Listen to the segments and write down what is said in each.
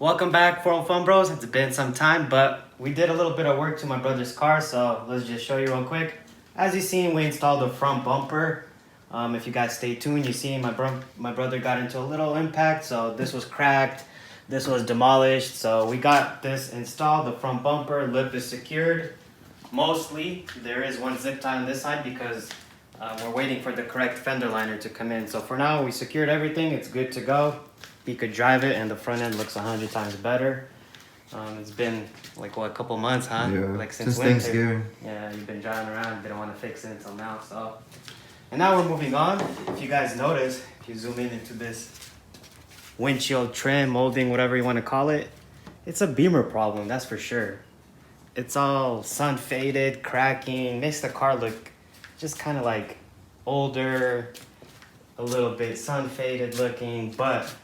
Welcome back, 401 Bros. It's been some time, but we did a little bit of work to my brother's car, so let's just show you real quick. As you seen, we installed the front bumper. If you guys stay tuned, you see my brother got into a little impact, so this was cracked, this was demolished, so we got this installed. The front bumper lip is secured. Mostly, there is one zip tie on this side because we're waiting for the correct fender liner to come in. So for now, we secured everything. It's good to go. You could drive it, and the front end looks 100 times better. It's been like what, a couple months, huh? Yeah, like since Thanksgiving. Yeah, you've been driving around, didn't want to fix it until now. So, and now we're moving on. If you guys notice, if you zoom in into this windshield trim, molding, whatever you want to call it, it's a Beamer problem, that's for sure. It's all sun faded, cracking, makes the car look just kind of like older, a little bit sun faded looking, but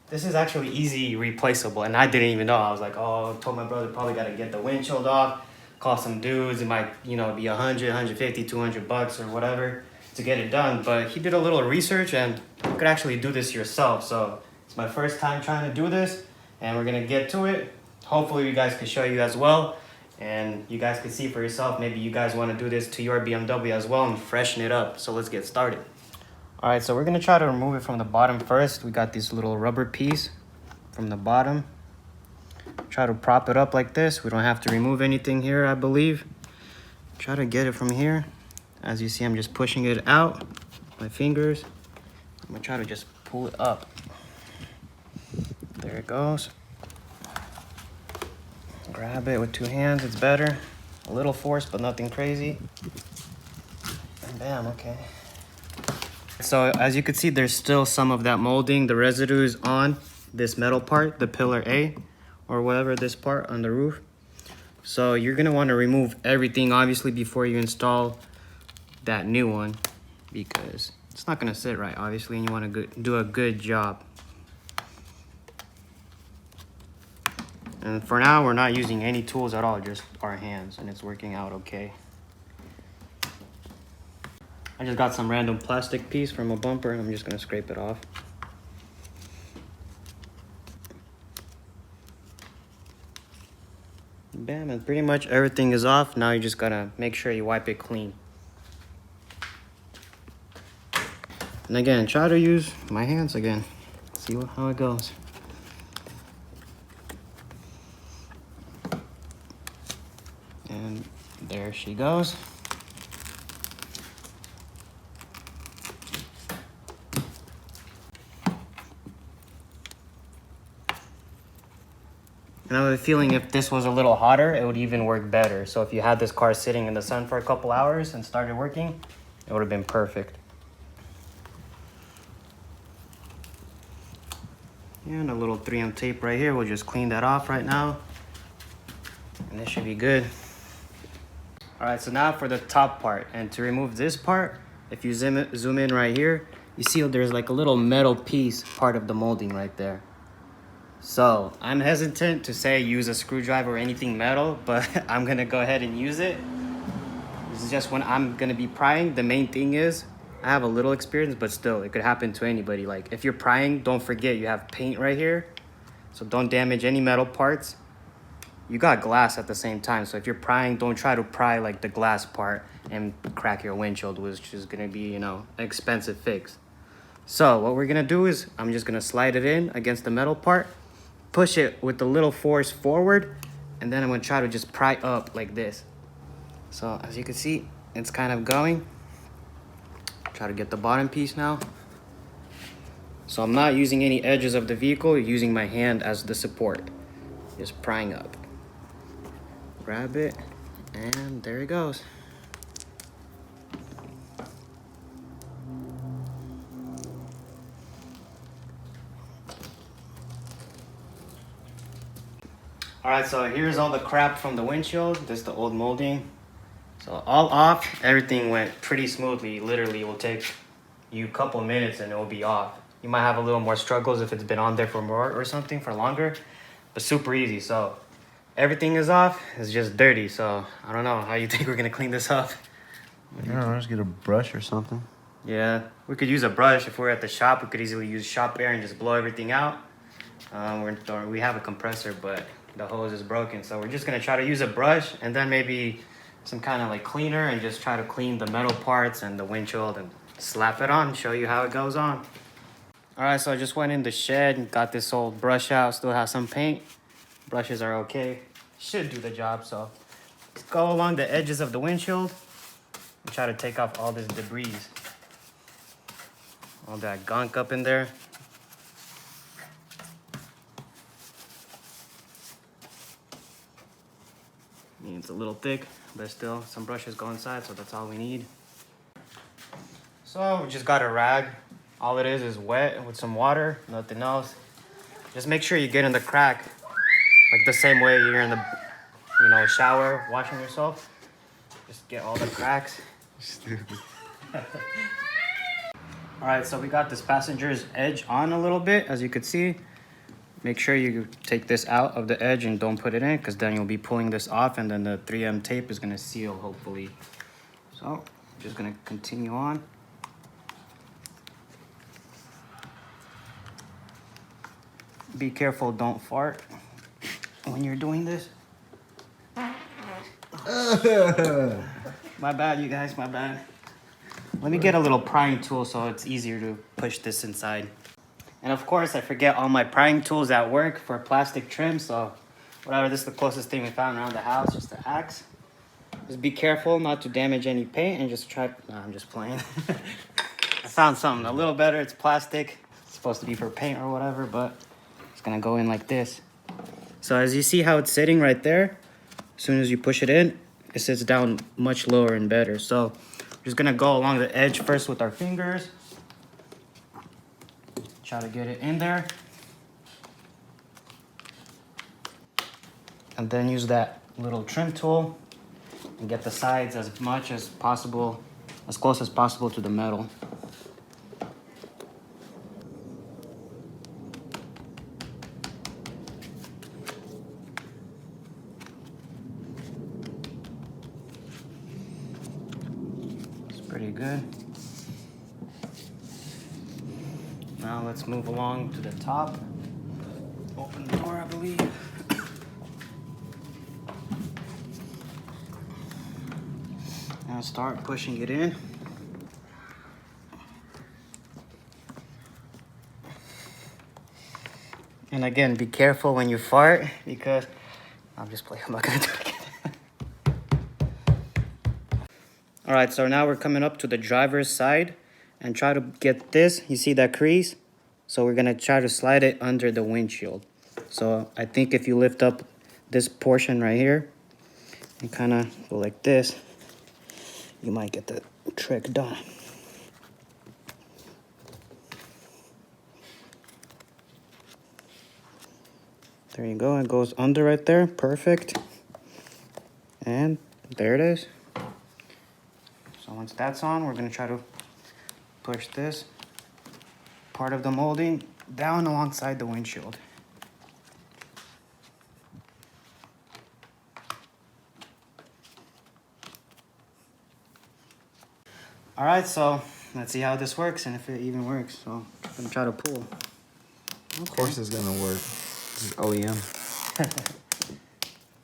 this is actually easy replaceable, and I didn't even know. I was like, oh, I told my brother probably got to get the windshield off, call some dudes. It might, be 100, 150, 200 bucks or whatever to get it done. But he did a little research, and you could actually do this yourself. So it's my first time trying to do this, and we're gonna get to it. Hopefully you guys can show you as well, and you guys can see for yourself. Maybe you guys want to do this to your BMW as well and freshen it up. So let's get started. All right, so we're gonna try to remove it from the bottom first. We got this little rubber piece from the bottom. Try to prop it up like this. We don't have to remove anything here, I believe. Try to get it from here. As you see, I'm just pushing it out with my fingers. I'm gonna try to just pull it up. There it goes. Grab it with two hands, it's better. A little force, but nothing crazy. And bam, okay. So as you can see, there's still some of that molding. The residue is on this metal part, the pillar A, or whatever, this part on the roof. So you're gonna wanna remove everything, obviously, before you install that new one, because it's not gonna sit right, obviously, and you wanna do a good job. And for now, we're not using any tools at all, just our hands, and it's working out okay. I just got some random plastic piece from a bumper, and I'm just gonna scrape it off. Bam, and pretty much everything is off. Now you just gotta make sure you wipe it clean. And again, try to use my hands again. See how it goes. And there she goes. And I have a feeling if this was a little hotter, it would even work better. So if you had this car sitting in the sun for a couple hours and started working, it would have been perfect. And a little 3M tape right here. We'll just clean that off right now. And this should be good. All right, so now for the top part. And to remove this part, if you zoom in right here, you see there's like a little metal piece, part of the molding right there. So I'm hesitant to say use a screwdriver or anything metal, but I'm gonna go ahead and use it. This is just when I'm gonna be prying. The main thing is I have a little experience, but still it could happen to anybody. Like if you're prying, don't forget you have paint right here. So don't damage any metal parts. You got glass at the same time. So if you're prying, don't try to pry like the glass part and crack your windshield, which is gonna be, an expensive fix. So what we're gonna do is I'm just gonna slide it in against the metal part, push it with a little force forward, and then I'm gonna try to just pry up like this. So as you can see, it's kind of going. Try to get the bottom piece now. So I'm not using any edges of the vehicle, using my hand as the support. Just prying up. Grab it, and there it goes. All right, so here's all the crap from the windshield. This is the old molding. So all off, everything went pretty smoothly. Literally, it will take you a couple minutes and it will be off. You might have a little more struggles if it's been on there for more or something for longer, but super easy. So everything is off. It's just dirty. So I don't know how you think we're gonna clean this up. I don't know, just get a brush or something. Yeah, we could use a brush. If we're at the shop, we could easily use shop air and just blow everything out. We have a compressor, but the hose is broken. So we're just gonna try to use a brush and then maybe some kind of like cleaner and just try to clean the metal parts and the windshield and slap it on, show you how it goes on. All right, so I just went in the shed and got this old brush out. Still has some paint. Brushes are okay. Should do the job. So let's go along the edges of the windshield and try to take off all this debris. All that gunk up in there. I mean, it's a little thick, but still some brushes go inside, so that's all we need. So we just got a rag. All it is wet with some water, nothing else. Just make sure you get in the crack, like the same way you're in the, shower, washing yourself. Just get all the cracks. Stupid. All right, so we got this passenger's edge on a little bit, as you could see. Make sure you take this out of the edge and don't put it in, because then you'll be pulling this off and then the 3M tape is gonna seal, hopefully. So, I'm just gonna continue on. Be careful, don't fart when you're doing this. My bad, you guys, my bad. Let me get a little prying tool so it's easier to push this inside. And of course, I forget all my prying tools at work for plastic trim, so whatever, this is the closest thing we found around the house, just the axe. Just be careful not to damage any paint and just try, no, I'm just playing. I found something a little better, it's plastic. It's supposed to be for paint or whatever, but it's gonna go in like this. So as you see how it's sitting right there, as soon as you push it in, it sits down much lower and better. So we're just gonna go along the edge first with our fingers. Try to get it in there. And then use that little trim tool and get the sides as much as possible, as close as possible to the metal. Pretty good. Now let's move along to the top. Open the door, I believe. Now start pushing it in. And again, be careful when you fart because I'm just playing. I'm not gonna do it again. All right, so now we're coming up to the driver's side and try to get this. You see that crease? So we're gonna try to slide it under the windshield. So I think if you lift up this portion right here and kind of go like this, you might get the trick done. There you go, it goes under right there, perfect. And there it is. So once that's on, we're gonna try to push this part of the molding down alongside the windshield. All right, so let's see how this works and if it even works. So I'm gonna try to pull. Okay. Of course it's gonna work. This is OEM.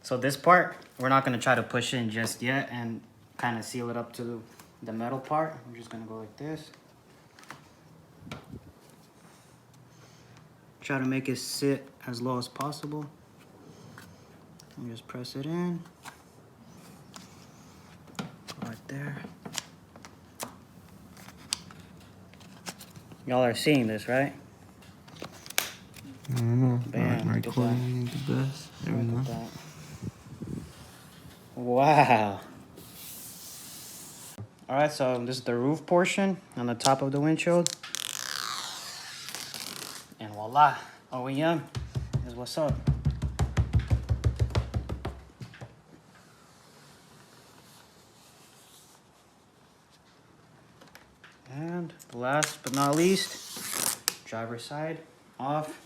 So this part, we're not gonna try to push in just yet and kind of seal it up to the metal part. I'm just gonna go like this. Try to make it sit as low as possible. And just press it in. Right there. Y'all are seeing this, right? I don't know. Bam, look at Recording the best. There we Look go. at that. Wow. All right, so this is the roof portion on the top of the windshield. And voila, OEM is what's up. And last but not least, driver's side off.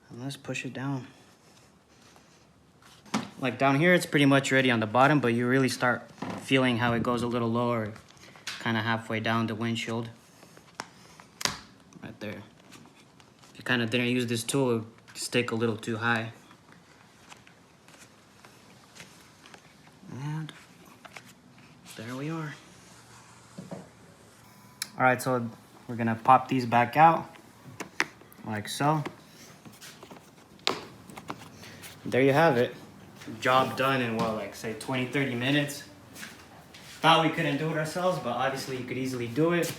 And let's push it down. Like down here, it's pretty much ready on the bottom, but you really start feeling how it goes a little lower, kind of halfway down the windshield. Right there. kind of didn't use this tool, it would stick a little too high. And there we are. All right, so we're gonna pop these back out like so. There you have it. Job done in what, like say 20-30 minutes. Thought we couldn't do it ourselves, but obviously you could easily do it.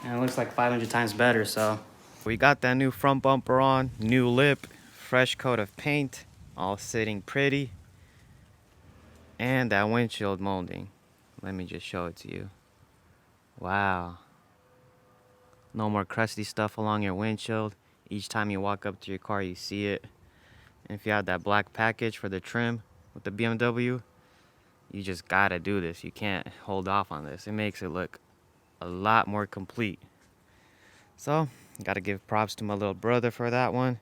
And it looks like 500 times better, so. We got that new front bumper on, new lip, fresh coat of paint, all sitting pretty. And that windshield molding. Let me just show it to you. Wow. No more crusty stuff along your windshield. Each time you walk up to your car, you see it. And if you have that black package for the trim with the BMW, you just gotta do this. You can't hold off on this. It makes it look a lot more complete. So, gotta give props to my little brother for that one.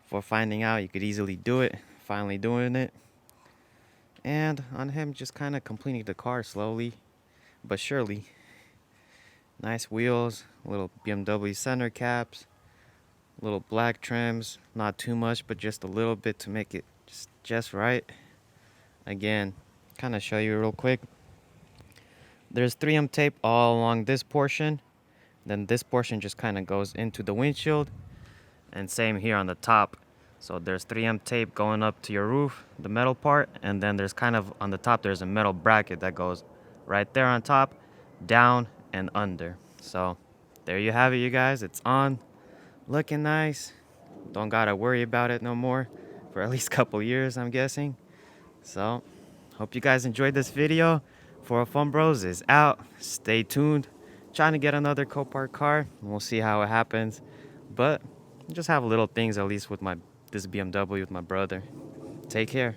For finding out you could easily do it. Finally doing it. And on him just kind of completing the car slowly but surely. Nice wheels, little BMW center caps, little black trims, not too much but just a little bit to make it just right. Again, kind of show you real quick. There's 3M tape all along this portion, then this portion just kind of goes into the windshield, and same here on the top. So there's 3M tape going up to your roof, the metal part, and then there's kind of on the top there's a metal bracket that goes right there on top, down and under. So there you have it, you guys. It's on, looking nice. Don't gotta worry about it no more for at least a couple years, I'm guessing. So hope you guys enjoyed this video. 401 Bros is out. Stay tuned. Trying to get another Copart car. We'll see how it happens, but just have little things at least with this BMW with my brother. Take care.